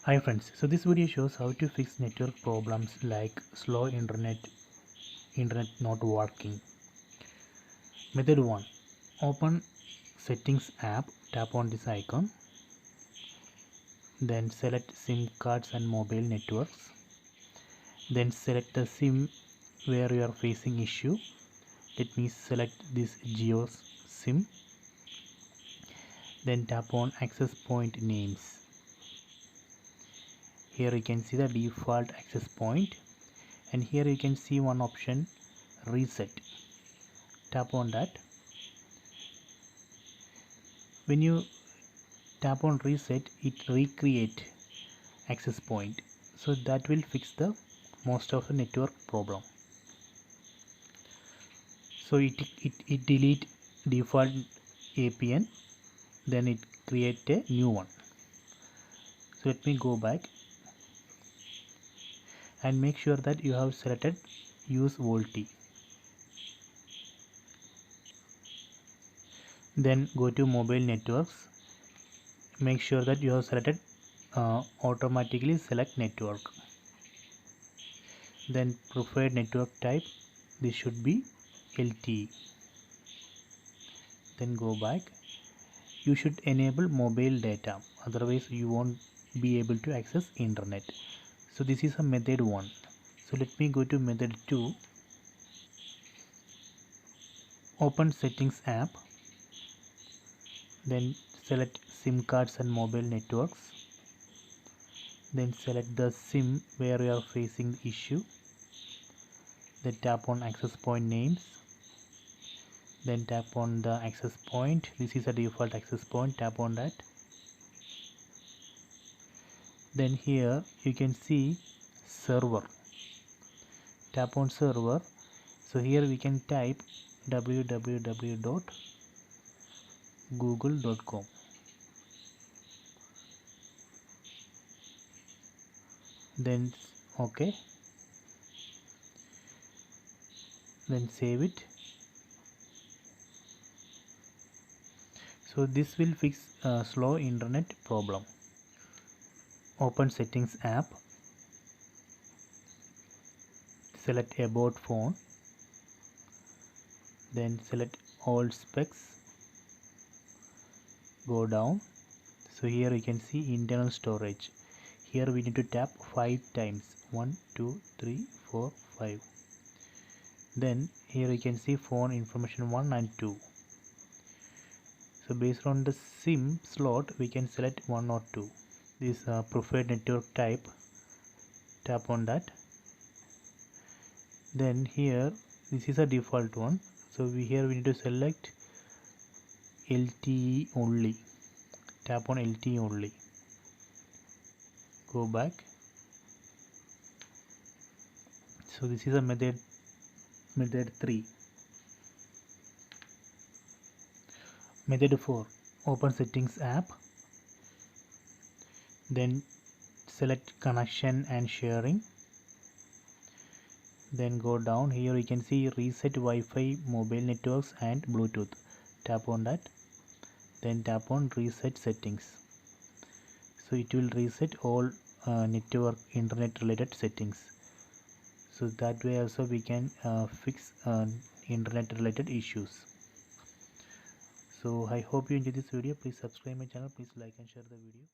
Hi friends, so this video shows how to fix network problems like slow internet not working. Method 1. Open settings app, tap on this icon, then select SIM cards and mobile networks, then select the SIM where you are facing issue. Let me select this Geo SIM, then tap on access point names. Here you can see the default access point, and here you can see one option, reset. Tap on that. When you tap on reset, it recreate access point, so that will fix the most of the network problem. So it delete default APN, then it create a new one. So let me go back and make sure that you have selected use VoLTE. Then go to mobile networks, make sure that you have selected automatically select network. Then preferred network type, this should be LTE. Then go back. You should enable mobile data, otherwise you won't be able to access internet. So this is a method 1. So let me go to method 2. Open settings app, then select SIM cards and mobile networks, then select the SIM where you are facing the issue, then tap on access point names, then tap on the access point. This is a default access point, tap on that. Then here you can see server, tap on server. So here we can type www.google.com. Then OK, then save it. So this will fix slow internet problem. Open settings app, select about phone, then select all specs, go down. So here you can see internal storage. Here we need to tap 5 times, 1 2 3 4 5. Then here you can see phone information 1 and 2. So based on the SIM slot we can select 1 or 2. This preferred network type, tap on that. Then here this is a default one, so here we need to select LTE only, tap on LTE only, go back. So this is a method 3. Method 4. Open settings app, then select connection and sharing, then go down. Here you can see reset Wi-Fi, mobile networks and Bluetooth, tap on that. Then tap on reset settings, so it will reset all network internet related settings. So that way also we can fix internet related issues. So I hope you enjoyed this video. Please subscribe my channel, please like and share the video.